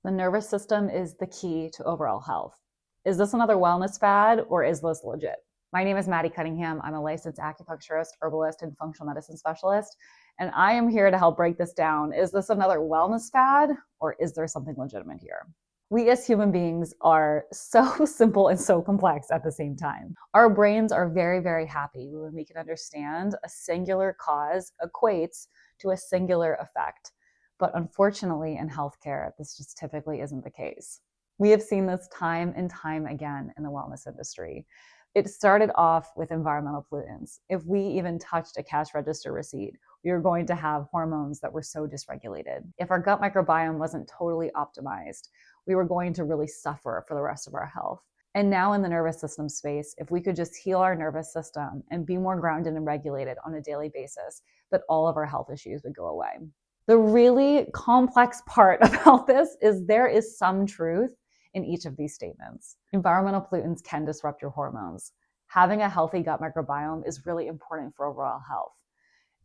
The nervous system is the key to overall health. Is this another wellness fad or is this legit? My name is Maddie Cunningham. I'm a licensed acupuncturist, herbalist, and functional medicine specialist, and I am here to help break this down. Is this another wellness fad or is there something legitimate here? We as human beings are so simple and so complex at the same time. Our brains are very, very happy when we can understand a singular cause equates to a singular effect. But unfortunately, in healthcare, this just typically isn't the case. We have seen this time and time again in the wellness industry. It started off with environmental pollutants. If we even touched a cash register receipt, we were going to have hormones that were so dysregulated. If our gut microbiome wasn't totally optimized, we were going to really suffer for the rest of our health. And now in the nervous system space, if we could just heal our nervous system and be more grounded and regulated on a daily basis, that all of our health issues would go away. The really complex part about this is there is some truth in each of these statements. Environmental pollutants can disrupt your hormones. Having a healthy gut microbiome is really important for overall health.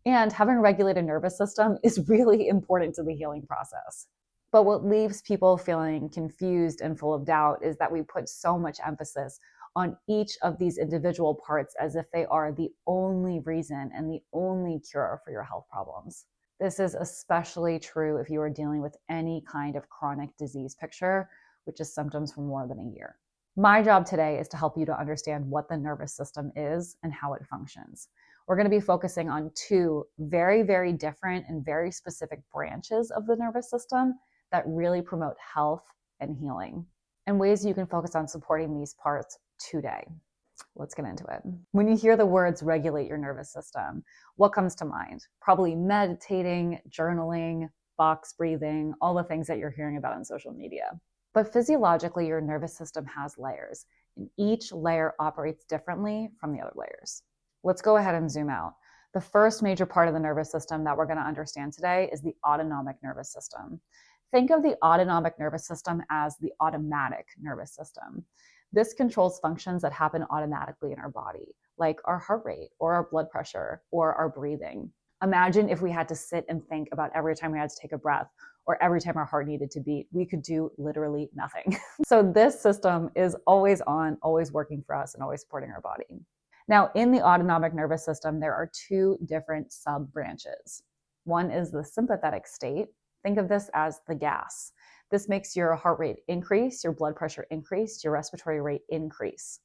And having a regulated nervous system is really important to the healing process. But what leaves people feeling confused and full of doubt is that we put so much emphasis on each of these individual parts as if they are the only reason and the only cure for your health problems. This is especially true if you are dealing with any kind of chronic disease picture, which is symptoms for more than a year. My job today is to help you to understand what the nervous system is and how it functions. We're going to be focusing on two very, very different and very specific branches of the nervous system that really promote health and healing, and ways you can focus on supporting these parts today. Let's get into it. When you hear the words regulate your nervous system, what comes to mind? Probably meditating, journaling, box breathing, all the things that you're hearing about on social media. But physiologically, your nervous system has layers, and each layer operates differently from the other layers. Let's go ahead and zoom out. The first major part of the nervous system that we're going to understand today is the autonomic nervous system. Think of the autonomic nervous system as the automatic nervous system. This controls functions that happen automatically in our body, like our heart rate or our blood pressure or our breathing. Imagine if we had to sit and think about every time we had to take a breath or every time our heart needed to beat. We could do literally nothing. So this system is always on, always working for us and always supporting our body. Now, in the autonomic nervous system, there are two different sub-branches. One is the sympathetic state. Think of this as the gas. This makes your heart rate increase, your blood pressure increase, your respiratory rate increase.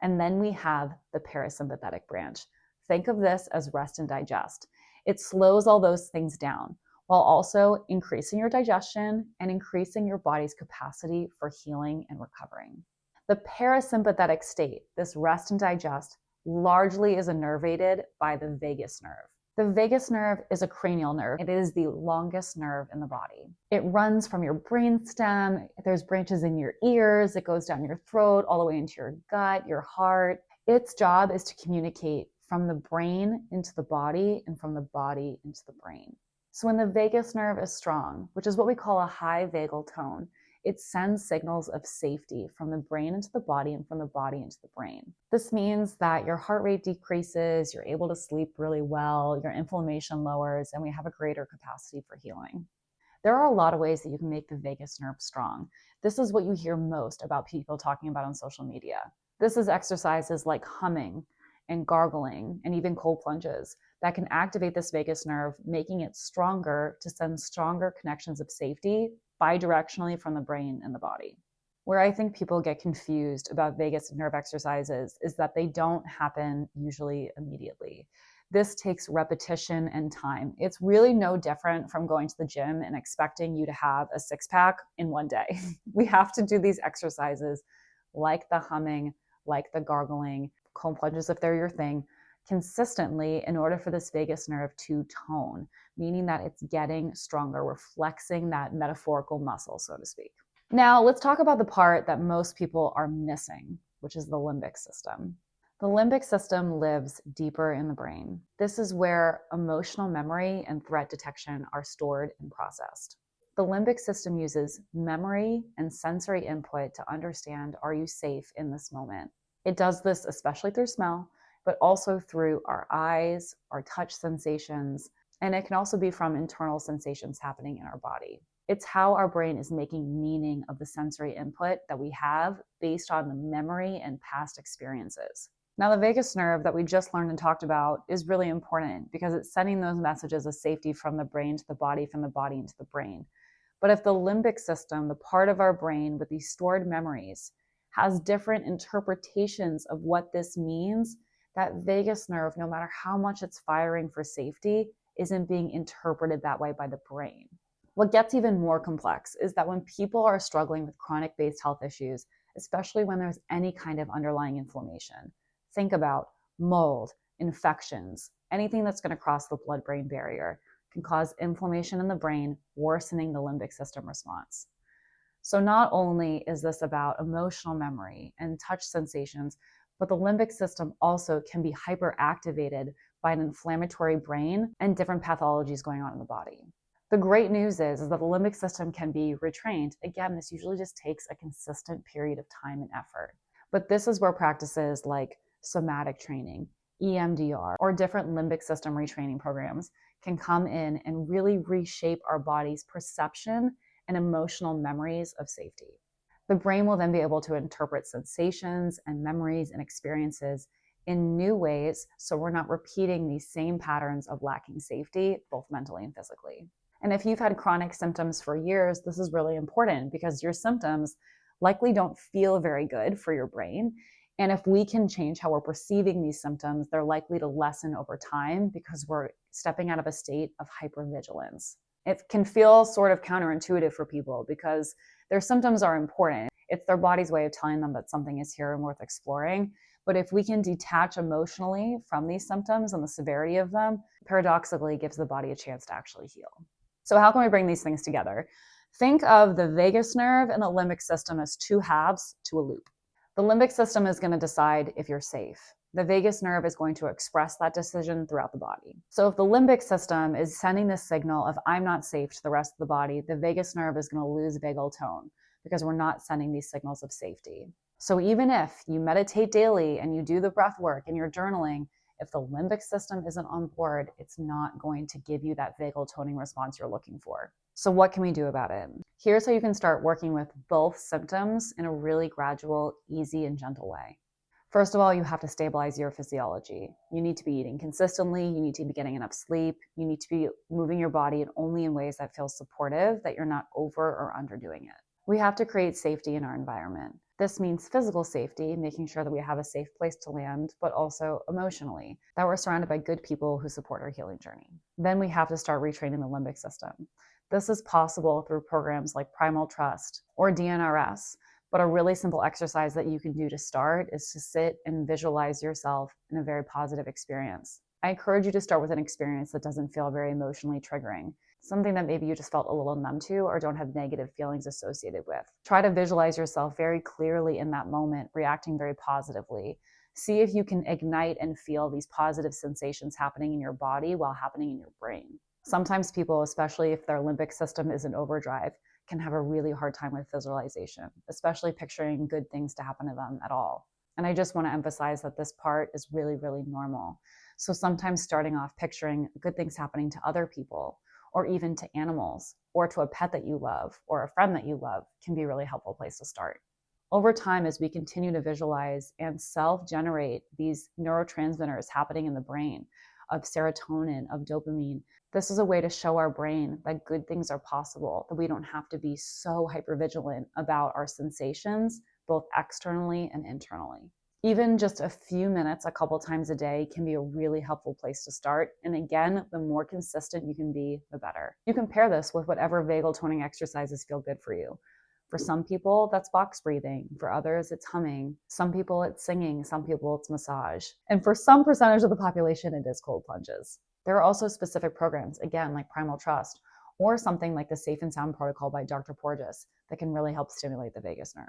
And then we have the parasympathetic branch. Think of this as rest and digest. It slows all those things down while also increasing your digestion and increasing your body's capacity for healing and recovering. The parasympathetic state, this rest and digest, largely is innervated by the vagus nerve. The vagus nerve is a cranial nerve. It is the longest nerve in the body. It runs from your brainstem. There's branches in your ears. It goes down your throat, all the way into your gut, your heart. Its job is to communicate from the brain into the body and from the body into the brain. So when the vagus nerve is strong, which is what we call a high vagal tone, it sends signals of safety from the brain into the body and from the body into the brain. This means that your heart rate decreases, you're able to sleep really well, your inflammation lowers, and we have a greater capacity for healing. There are a lot of ways that you can make the vagus nerve strong. This is what you hear most about people talking about on social media. This is exercises like humming and gargling and even cold plunges that can activate this vagus nerve, making it stronger to send stronger connections of safety bidirectionally from the brain and the body. Where I think people get confused about vagus nerve exercises is that they don't happen usually immediately. This takes repetition and time. It's really no different from going to the gym and expecting you to have a six-pack in one day. We have to do these exercises like the humming, like the gargling, cold plunges if they're your thing, consistently in order for this vagus nerve to tone, meaning that it's getting stronger. We're flexing that metaphorical muscle, so to speak. Now, let's talk about the part that most people are missing, which is the limbic system. The limbic system lives deeper in the brain. This is where emotional memory and threat detection are stored and processed. The limbic system uses memory and sensory input to understand, are you safe in this moment? It does this especially through smell, but also through our eyes, our touch sensations, and it can also be from internal sensations happening in our body. It's how our brain is making meaning of the sensory input that we have based on the memory and past experiences. Now, the vagus nerve that we just learned and talked about is really important because it's sending those messages of safety from the brain to the body, from the body into the brain. But if the limbic system, the part of our brain with these stored memories, has different interpretations of what this means, that vagus nerve, no matter how much it's firing for safety, isn't being interpreted that way by the brain. What gets even more complex is that when people are struggling with chronic based health issues, especially when there's any kind of underlying inflammation, think about mold, infections, anything that's going to cross the blood brain barrier can cause inflammation in the brain, worsening the limbic system response. So not only is this about emotional memory and touch sensations, but the limbic system also can be hyperactivated by an inflammatory brain and different pathologies going on in the body. The great news is that the limbic system can be retrained. Again, this usually just takes a consistent period of time and effort. But this is where practices like somatic training, EMDR, or different limbic system retraining programs can come in and really reshape our body's perception and emotional memories of safety. The brain will then be able to interpret sensations and memories and experiences in new ways, so we're not repeating these same patterns of lacking safety, both mentally and physically. And if you've had chronic symptoms for years, this is really important because your symptoms likely don't feel very good for your brain. And if we can change how we're perceiving these symptoms, they're likely to lessen over time because we're stepping out of a state of hypervigilance. It can feel sort of counterintuitive for people because their symptoms are important. It's their body's way of telling them that something is here and worth exploring. But if we can detach emotionally from these symptoms and the severity of them, paradoxically gives the body a chance to actually heal. So how can we bring these things together? Think of the vagus nerve and the limbic system as two halves to a loop. The limbic system is going to decide if you're safe. The vagus nerve is going to express that decision throughout the body. So if the limbic system is sending this signal of I'm not safe to the rest of the body, the vagus nerve is going to lose vagal tone because we're not sending these signals of safety. So even if you meditate daily and you do the breath work and you're journaling, if the limbic system isn't on board, it's not going to give you that vagal toning response you're looking for. So what can we do about it? Here's how you can start working with both symptoms in a really gradual, easy, and gentle way. First of all, you have to stabilize your physiology. You need to be eating consistently. You need to be getting enough sleep. You need to be moving your body and only in ways that feel supportive, that you're not over or underdoing it. We have to create safety in our environment. This means physical safety, making sure that we have a safe place to land, but also emotionally, that we're surrounded by good people who support our healing journey. Then we have to start retraining the limbic system. This is possible through programs like Primal Trust or DNRS, but a really simple exercise that you can do to start is to sit and visualize yourself in a very positive experience. I encourage you to start with an experience that doesn't feel very emotionally triggering, something that maybe you just felt a little numb to or don't have negative feelings associated with. Try to visualize yourself very clearly in that moment, reacting very positively. See if you can ignite and feel these positive sensations happening in your body while happening in your brain. Sometimes people, especially if their limbic system is in overdrive, can have a really hard time with visualization, especially picturing good things to happen to them at all. And I just want to emphasize that this part is really, really normal. So sometimes starting off picturing good things happening to other people, or even to animals, or to a pet that you love, or a friend that you love, can be a really helpful place to start. Over time, as we continue to visualize and self-generate these neurotransmitters happening in the brain, of serotonin, of dopamine, this is a way to show our brain that good things are possible, that we don't have to be so hypervigilant about our sensations, both externally and internally. Even just a few minutes a couple times a day can be a really helpful place to start. And again, the more consistent you can be, the better. You can pair this with whatever vagal toning exercises feel good for you. For some people, that's box breathing. For others, it's humming. Some people, it's singing. Some people, it's massage. And for some percentage of the population, it is cold plunges. There are also specific programs, again, like Primal Trust, or something like the Safe and Sound Protocol by Dr. Porges that can really help stimulate the vagus nerve.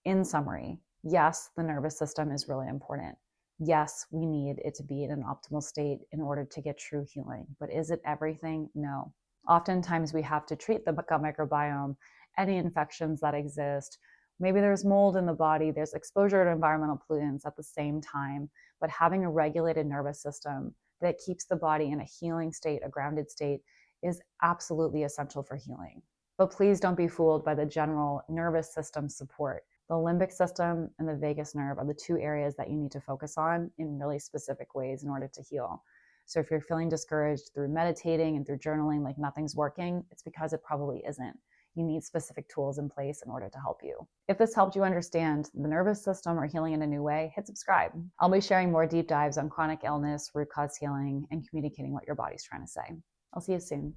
In summary, yes, the nervous system is really important. Yes, we need it to be in an optimal state in order to get true healing. But is it everything? No. Oftentimes we have to treat the gut microbiome, any infections that exist. Maybe there's mold in the body, there's exposure to environmental pollutants at the same time. But having a regulated nervous system that keeps the body in a healing state, a grounded state, is absolutely essential for healing. But please don't be fooled by the general nervous system support. The limbic system and the vagus nerve are the two areas that you need to focus on in really specific ways in order to heal. So if you're feeling discouraged through meditating and through journaling like nothing's working, it's because it probably isn't. You need specific tools in place in order to help you. If this helped you understand the nervous system or healing in a new way, hit subscribe. I'll be sharing more deep dives on chronic illness, root cause healing, and communicating what your body's trying to say. I'll see you soon.